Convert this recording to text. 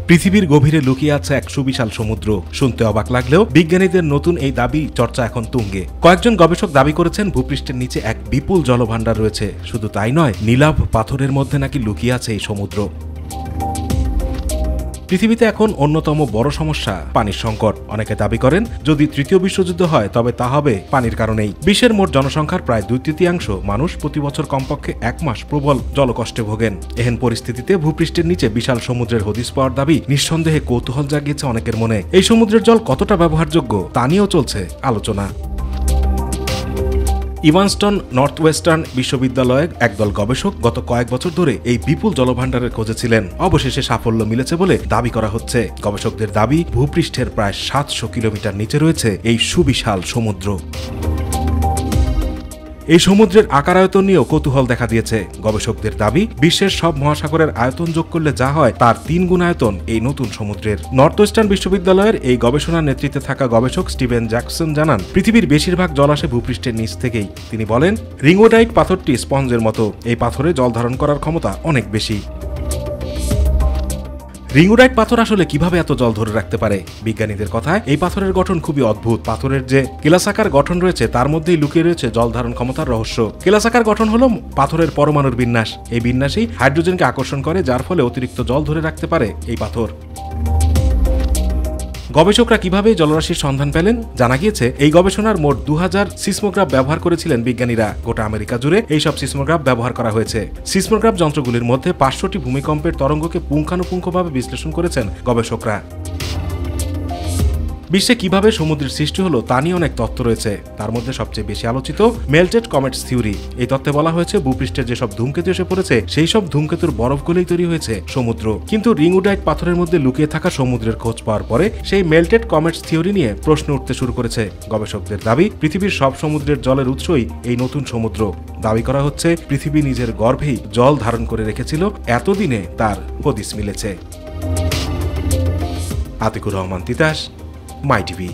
পৃথিবীর গভীরে লুকিয়ে আছে এক সুবিশাল সমুদ্র। শুনতে অবাক লাগলেও বিজ্ঞানীদের নতুন এই দাবি চর্চা এখন তুঙ্গে। কয়েকজন গবেষক দাবি করেছেন ভূপৃষ্ঠের নিচে এক বিপুল জলভাণ্ডার রয়েছে। শুধু তাই নয়, নীলাভ পাথরের মধ্যে নাকি লুকিয়ে আছে এই সমুদ্র। পৃথিবীতে এখন অন্যতম বড় সমস্যা পানির সংকট। অনেকে দাবি করেন যদি তৃতীয় বিশ্বযুদ্ধ হয় তবে তা হবে পানির কারণেই। বিশ্বের মোট জনসংখ্যার প্রায় 2/3 মানুষ প্রতি বছর কমপক্ষে 1 মাস প্রবল জলকষ্টে ভোগেন। এহেন পরিস্থিতিতে ভূপৃষ্ঠের নিচে বিশাল সমুদ্রের হদিস পাওয়ার দাবি নিঃসন্দেহে কৌতূহল জাগিয়েছে অনেকের মনে। এই সমুদ্রের জল কতটা ব্যবহারযোগ্য তা নিয়েও চলছে আলোচনা। ইভানস্টন নর্থ ওয়েস্টার্ন বিশ্ববিদ্যালয়ের একদল গবেষক গত কয়েক বছর ধরে এই বিপুল জলভাণ্ডারের খোঁজে ছিলেন। অবশেষে সাফল্য মিলেছে বলে দাবি করা হচ্ছে। গবেষকদের দাবি ভূপৃষ্ঠের প্রায় 700 কিলোমিটার নিচে রয়েছে এই সুবিশাল সমুদ্র। এই সমুদ্রের আকার আয়তন নিয়েও কৌতূহল দেখা দিয়েছে। গবেষকদের দাবি বিশ্বের সব মহাসাগরের আয়তন যোগ করলে যা হয় তার 3 গুণ আয়তন এই নতুন সমুদ্রের। নর্থ ওয়েস্টার্ন বিশ্ববিদ্যালয়ের এই গবেষণার নেতৃত্বে থাকা গবেষক স্টিভেন জ্যাকসন জানান, পৃথিবীর বেশিরভাগ জল আসে ভূপৃষ্ঠের নিচ থেকেই। তিনি বলেন, রিংওডাইট পাথরটি স্পঞ্জের মতো। এই পাথরে জল ধারণ করার ক্ষমতা অনেক বেশি। রিংওডাইট পাথর আসলে কিভাবে এত জল ধরে রাখতে পারে? বিজ্ঞানীদের কথায় এই পাথরের গঠন খুবই অদ্ভুত। পাথরের যে কেলাসাকার গঠন রয়েছে তার মধ্যেই লুকিয়ে রয়েছে জল ধারণ ক্ষমতার রহস্য। কেলাসাকার গঠন হলো পাথরের পরমাণুর বিন্যাস। এই বিন্যাসই হাইড্রোজেনকে আকর্ষণ করে, যার ফলে অতিরিক্ত জল ধরে রাখতে পারে এই পাথর। গবেষকরা কিভাবে জলরাশির সন্ধান পেলেন? জানা গিয়েছে এই গবেষণার মোট 2000 সিসমোগ্রাফ ব্যবহার করেছিলেন বিজ্ঞানীরা। গোটা আমেরিকা জুড়ে এইসব সিসমোগ্রাফ ব্যবহার করা হয়েছে। সিসমোগ্রাফ যন্ত্রগুলির মধ্যে 500টি ভূমিকম্পের তরঙ্গকে পুঙ্খানুপুঙ্খভাবে বিশ্লেষণ করেছেন গবেষকরা। বিশ্বে কিভাবে সমুদ্রের সৃষ্টি হলো তা নিয়ে অনেক তত্ত্ব রয়েছে। তার মধ্যে সবচেয়ে বেশি আলোচিত মেল্টেড কমেটস থিওরি। এই তত্ত্বে বলা হয়েছে ভূপৃষ্ঠে যেসব ধূমকেতু এসে পড়েছে সেই সব ধূমকেতুর বরফ গলেই তৈরি হয়েছে সমুদ্র। কিন্তু রিংওডাইট পাথরের মধ্যে লুকিয়ে থাকা সমুদ্রের খোঁজ পাওয়ার পরে সেই মেল্টেড কমেটস থিওরি নিয়ে প্রশ্ন উঠতে শুরু করেছে। গবেষকদের দাবি পৃথিবীর সব সমুদ্রের জলের উৎসই এই নতুন সমুদ্র। দাবি করা হচ্ছে পৃথিবী নিজের গর্ভেই জল ধারণ করে রেখেছিল, এতদিনে তার হদিস মিলেছে। আতিকুর রহমান তিতাস, মাই টিভি।